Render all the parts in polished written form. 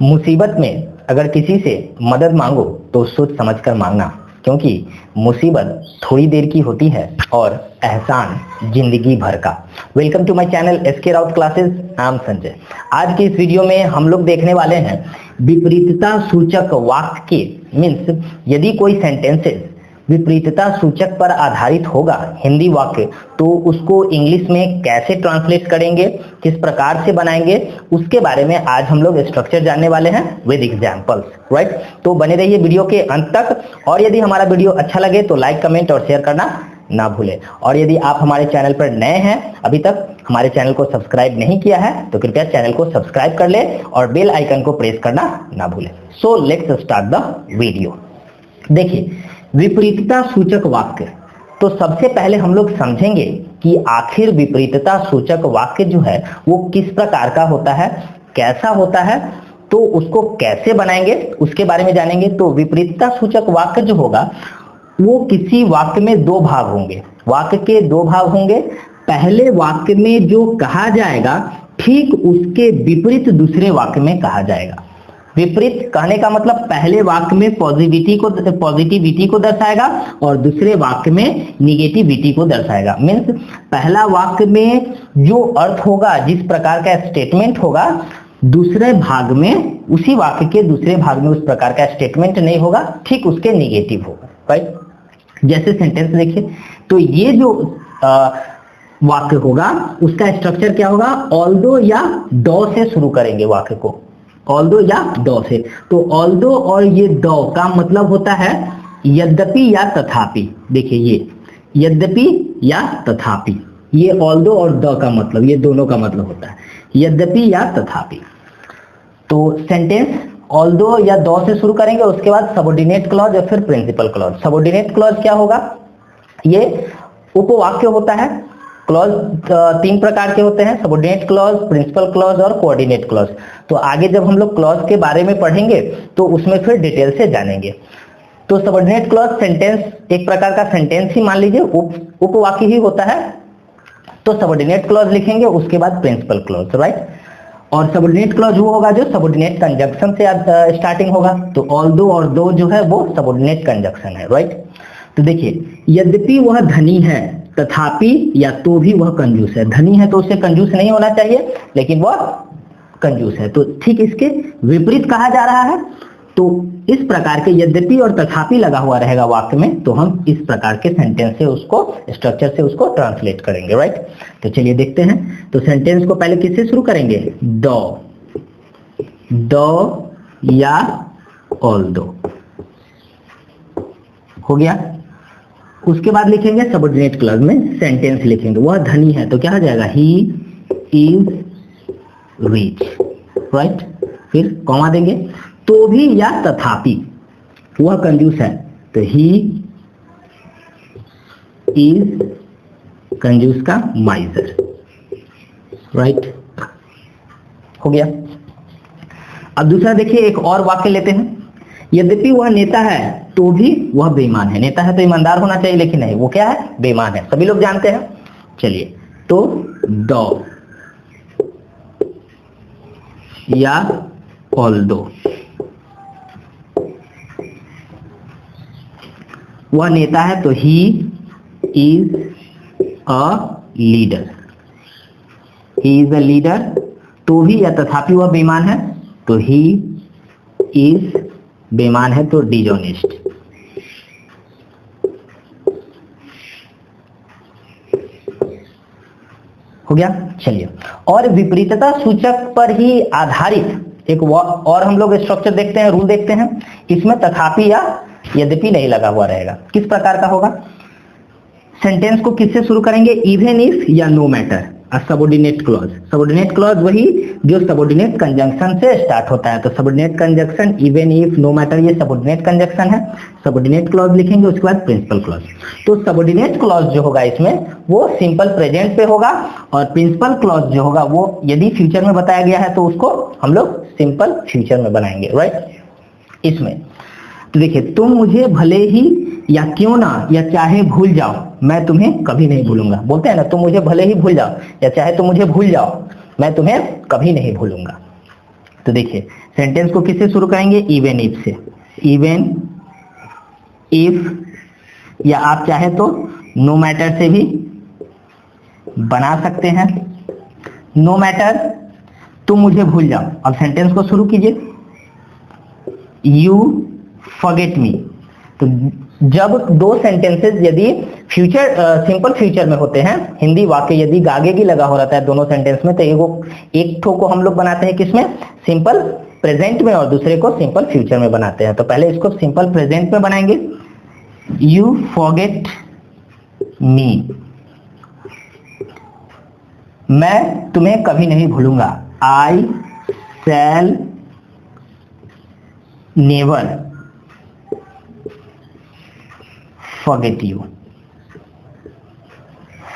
मुसीबत में अगर किसी से मदद मांगो तो सोच समझकर मांगना, क्योंकि मुसीबत थोड़ी देर की होती है और एहसान जिंदगी भर का। Welcome to my channel SK Raut classes. I am Sanjay. आज की इस वीडियो में हम लोग देखने वाले हैं विपरीतता सूचक वाक्य के मीन्स यदि कोई सेंटेंसेस विपरीतता सूचक पर आधारित होगा हिंदी वाक्य, तो उसको इंग्लिश में कैसे ट्रांसलेट करेंगे, किस प्रकार से बनाएंगे, उसके बारे में आज हम लोग स्ट्रक्चर जानने वाले हैं विद एग्जांपल्स, राइट। तो बने रहिए वीडियो के अंत तक, और यदि हमारा वीडियो अच्छा लगे तो लाइक, कमेंट और शेयर करना ना भूलें। और यदि आप हमारे चैनल पर नए हैं, अभी तक हमारे चैनल को सब्सक्राइब नहीं किया है, तो कृपया चैनल को सब्सक्राइब कर ले और बेल आइकन को प्रेस करना ना भूलें। So let's start the video. देखिए, विपरीतता सूचक वाक्य, तो सबसे पहले हम लोग समझेंगे कि आखिर विपरीतता सूचक वाक्य जो है वो किस प्रकार का होता है, कैसा होता है, तो उसको कैसे बनाएंगे उसके बारे में जानेंगे। तो विपरीतता सूचक वाक्य जो होगा वो किसी वाक्य में दो भाग होंगे, वाक्य के दो भाग होंगे। पहले वाक्य में जो कहा जाएगा ठीक उसके विपरीत दूसरे वाक्य में कहा जाएगा। विपरीत कहने का मतलब पहले वाक्य में पॉजिटिविटी को दर्शाएगा और दूसरे वाक्य में निगेटिविटी को दर्शाएगा। मीन्स पहला वाक्य में जो अर्थ होगा, जिस प्रकार का स्टेटमेंट होगा, दूसरे भाग में उसी वाक्य के दूसरे भाग में उस प्रकार का स्टेटमेंट नहीं होगा, ठीक उसके निगेटिव होगा, राइट। जैसे सेंटेंस देखिए, तो ये जो वाक्य होगा उसका स्ट्रक्चर क्या होगा, ऑल्दो या दो से शुरू करेंगे वाक्य को, ऑल्दो या दो से। तो ऑल्दो और ये दो का मतलब होता है यद्यपि या तथापि। देखिए, ये यद्यपि या तथापि, ये ऑल्दो और दो का मतलब, ये दोनों का मतलब होता है यद्यपि या तथापि। तो सेंटेंस ऑल्दो या दो से शुरू करेंगे, उसके बाद सबऑर्डिनेट क्लॉज या फिर प्रिंसिपल क्लॉज। सबऑर्डिनेट क्लॉज क्या होगा, ये उपवाक्य होता है। क्लॉज तीन प्रकार के होते हैं, सबऑर्डिनेट क्लॉज, प्रिंसिपल क्लॉज और कोऑर्डिनेट क्लॉज। तो आगे जब हम लोग क्लॉज के बारे में पढ़ेंगे तो उसमें फिर डिटेल से जानेंगे। तो सबऑर्डिनेट क्लॉज सेंटेंस, एक प्रकार का सेंटेंस ही मान लीजिए, उपवाक्य ही होता है। तो सबऑर्डिनेट क्लॉज लिखेंगे, उसके बाद प्रिंसिपल क्लॉज, राइट। और सबऑर्डिनेट क्लॉज वो होगा जो सबऑर्डिनेट कंजंक्शन से स्टार्टिंग होगा। तो ऑल्दो और दो जो है वो सबऑर्डिनेट कंजंक्शन है, राइट। तो देखिए, यद्यपि वह धनी है, तथापि या तो भी वह कंजूस है। धनी है तो उसे कंजूस नहीं होना चाहिए, लेकिन वह कंजूस है, तो ठीक इसके विपरीत कहा जा रहा है। तो इस प्रकार के यद्यपि और तथापि लगा हुआ रहेगा वाक्य में, तो हम इस प्रकार के सेंटेंस से उसको, स्ट्रक्चर से उसको ट्रांसलेट करेंगे, राइट। तो चलिए देखते हैं। तो सेंटेंस को पहले किससे शुरू करेंगे, दो या ऑल्दो हो गया। उसके बाद लिखेंगे सबऑर्डिनेट क्लॉज में सेंटेंस लिखेंगे, वह धनी है तो क्या हो जाएगा, ही इज रिच, राइट। फिर कॉमा देंगे, तो भी या तथापि वह कंजूस है, तो ही इज कंजूस का माइजर, राइट, हो गया। अब दूसरा देखिए, एक और वाक्य लेते हैं। यद्यपि वह नेता है तो भी वह बेईमान है। नेता है तो ईमानदार होना चाहिए, लेकिन नहीं, वो क्या है, बेईमान है, सभी लोग जानते हैं। चलिए, तो दो या ऑल्दो, वह नेता है तो he is a leader, he is a leader. तो भी या तथापि वह बेईमान है, तो ही इज, बेईमान है तो डिसऑनेस्ट, हो गया। चलिए, और विपरीतता सूचक पर ही आधारित एक और हम लोग स्ट्रक्चर देखते हैं, रूल देखते हैं। इसमें तथापि या यद्यपि नहीं लगा हुआ रहेगा। किस प्रकार का होगा, सेंटेंस को किससे शुरू करेंगे, इवन इफ या no matter, subordinate clause. Subordinate clause वही जो सबऑर्डिनेट कंजंक्शन से स्टार्ट होता है। तो subordinate conjunction, even if, no matter, ये सबऑर्डिनेट कंजंक्शन है। सबऑर्डिनेट क्लॉज लिखेंगे, उसके बाद प्रिंसिपल क्लॉज। तो सबऑर्डिनेट क्लॉज जो होगा इसमें वो सिंपल प्रेजेंट पे होगा, और प्रिंसिपल क्लॉज जो होगा वो यदि फ्यूचर में बताया गया है तो उसको हम लोग सिंपल फ्यूचर में बनाएंगे, राइट। इसमें तो देखिए, तुम मुझे भले ही या क्यों ना या चाहे भूल जाओ, मैं तुम्हें कभी नहीं भूलूंगा। बोलते हैं ना, तुम मुझे भले ही भूल जाओ या चाहे तुम मुझे भूल जाओ, मैं तुम्हें कभी नहीं भूलूंगा। तो देखिए, सेंटेंस को किससे शुरू करेंगे? इवन इफ से। इवन इफ, या आप चाहे तो नो मैटर से भी बना सकते हैं। नो मैटर, तुम मुझे भूल जाओ। अब सेंटेंस को शुरू कीजिए, यू फॉरगेट मी। तो जब दो सेंटेंसेस यदि फ्यूचर सिंपल फ्यूचर में होते हैं, हिंदी वाक्य यदि आगे की लगा हो रहता है दोनों सेंटेंस में, तो एक ठो को हम लोग बनाते हैं किसमें? सिंपल प्रेजेंट में, और दूसरे को सिंपल फ्यूचर में बनाते हैं। तो पहले इसको सिंपल प्रेजेंट में बनाएंगे, यू फॉरगेट मी, मैं तुम्हें कभी नहीं भूलूंगा। I shall never forget you.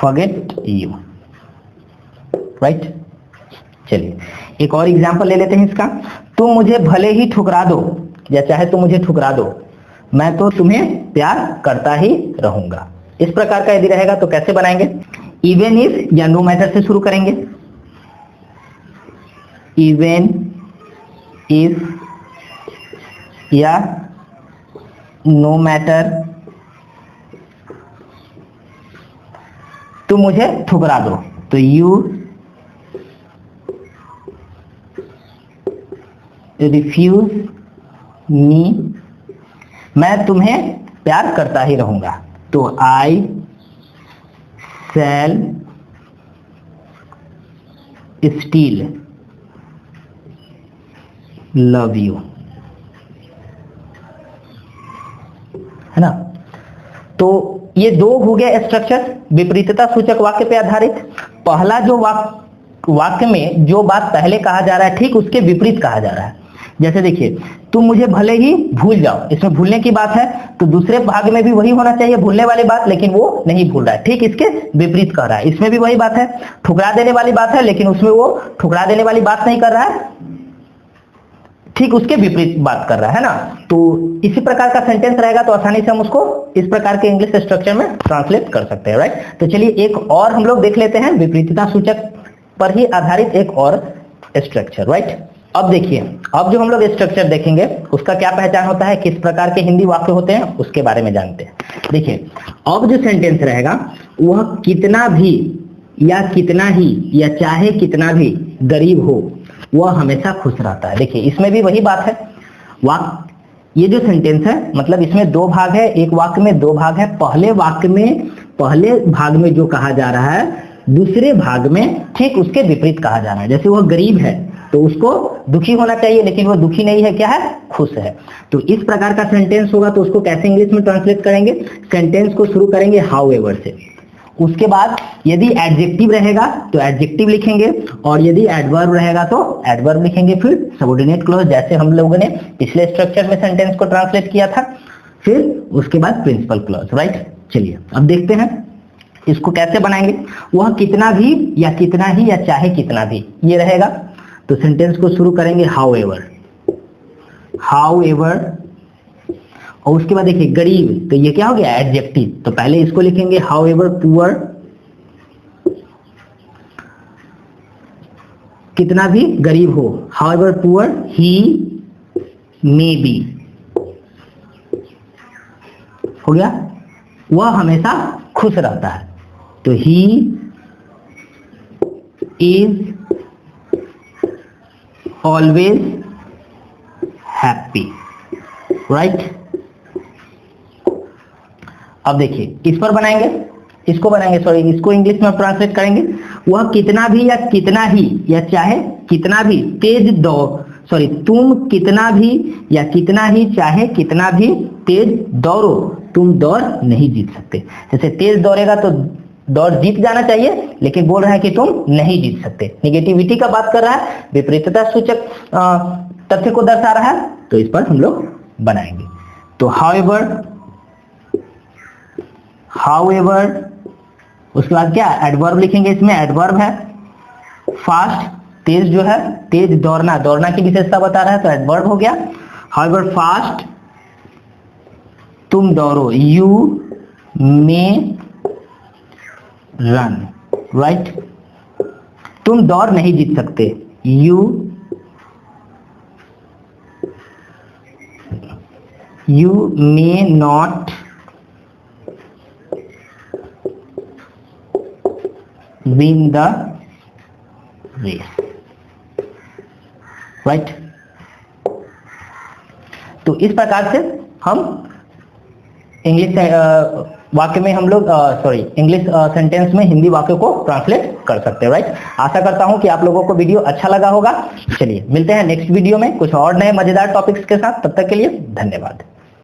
Forget you, right. चलिए एक और एग्जांपल ले लेते हैं इसका। तुम मुझे भले ही ठुकरा दो, या चाहे तुम मुझे ठुकरा दो, मैं तो तुम्हें प्यार करता ही रहूंगा। इस प्रकार का यदि रहेगा तो कैसे बनाएंगे? इवन इफ या नो मैटर से शुरू करेंगे। इवन इफ या नो मैटर, तुम मुझे ठुकरा दो, तो यू रिफ्यूज मी, मैं तुम्हें प्यार करता ही रहूंगा, तो आई शैल स्टिल लव यू, है ना। तो ये दो हो गए स्ट्रक्चर विपरीतता सूचक वाक्य पे आधारित। पहला जो वाक्य में जो बात पहले कहा जा रहा है ठीक उसके विपरीत कहा जा रहा है। जैसे देखिए, तुम मुझे भले ही भूल जाओ, इसमें भूलने की बात है, तो दूसरे भाग में भी वही होना चाहिए, भूलने वाली बात, लेकिन वो नहीं भूल रहा है, ठीक इसके विपरीत कर रहा है। इसमें भी वही बात है, ठुकरा देने वाली बात है, लेकिन उसमें वो ठुकरा देने वाली बात नहीं कर रहा है, ठीक उसके विपरीत बात कर रहा है ना। तो इसी प्रकार का सेंटेंस रहेगा तो आसानी से हम उसको इस प्रकार के इंग्लिश स्ट्रक्चर में ट्रांसलेट कर सकते हैं, राइट। तो चलिए एक और हम लोग देख लेते हैं विपरीतता सूचक पर ही आधारित एक और स्ट्रक्चर, राइट। अब देखिए, अब जो हम लोग स्ट्रक्चर देखेंगे उसका क्या पहचान होता है, किस प्रकार के हिंदी वाक्य होते हैं उसके बारे में जानते हैं। देखिए अब जो सेंटेंस रहेगा वह कितना भी या कितना ही या चाहे कितना भी गरीब हो वह हमेशा खुश रहता है। देखिए इसमें भी वही बात है, ये जो सेंटेंस है मतलब इसमें दो भाग है, एक वाक्य में दो भाग है। पहले वाक्य में पहले भाग में जो कहा जा रहा है दूसरे भाग में ठीक उसके विपरीत कहा जा रहा है। जैसे वह गरीब है तो उसको दुखी होना चाहिए, लेकिन वो दुखी नहीं है, क्या है, खुश है। तो इस प्रकार का सेंटेंस होगा तो उसको कैसे इंग्लिश में ट्रांसलेट करेंगे? सेंटेंस को शुरू करेंगे हाउएवर से, उसके बाद यदि एडजेक्टिव रहेगा तो एडजेक्टिव लिखेंगे, और यदि एडवर्ब रहेगा तो एडवर्ब लिखेंगे, फिर सबऑर्डिनेट क्लॉज जैसे हम लोगों ने पिछले स्ट्रक्चर में सेंटेंस को ट्रांसलेट किया था, फिर उसके बाद प्रिंसिपल क्लॉज, राइट। चलिए अब देखते हैं इसको कैसे बनाएंगे। वह कितना भी या कितना ही या चाहे कितना भी, ये रहेगा। तो सेंटेंस को शुरू करेंगे हाउएवर, हाउएवर, और उसके बाद देखिए गरीब, तो ये क्या हो गया, एडजेक्टिव। तो पहले इसको लिखेंगे हाउएवर पुअर, कितना भी गरीब हो, however poor he may be, हो गया, वह हमेशा खुश रहता है, तो he is always happy, right. अब देखिए इस पर बनाएंगे, इसको बनाएंगे, सॉरी इसको इंग्लिश में ट्रांसलेट करेंगे। वह कितना भी या कितना ही या चाहे कितना भी तेज दौड़, सॉरी तुम कितना भी या कितना ही चाहे कितना भी तेज दौड़ो, तुम दौड़ नहीं जीत सकते। जैसे तेज दौड़ेगा तो दौड़ जीत जाना चाहिए, लेकिन बोल रहा है कि तुम नहीं जीत सकते, निगेटिविटी का बात कर रहा है, विपरीतता सूचक तथ्य को दर्शा रहा है, तो इस पर हम लोग बनाएंगे। तो हाउएवर, उसके बाद क्या, एडवर्ब लिखेंगे। इसमें एडवर्ब है फास्ट, तेज जो है, तेज दौड़ना, दौड़ना की विशेषता बता रहा है, तो एडवर्ब हो गया। हाउएवर फास्ट तुम दौड़ो, यू मे रन, राइट। तुम दौड़ नहीं जीत सकते, you you may not win the race, right. तो इस प्रकार से हम इंग्लिश वाक्य में हम लोग इंग्लिश सेंटेंस में हिंदी वाक्य को ट्रांसलेट कर सकते हैं, राइट। आशा करता हूं कि आप लोगों को वीडियो अच्छा लगा होगा। चलिए मिलते हैं नेक्स्ट वीडियो में कुछ और नए मजेदार टॉपिक्स के साथ, तब तक के लिए धन्यवाद।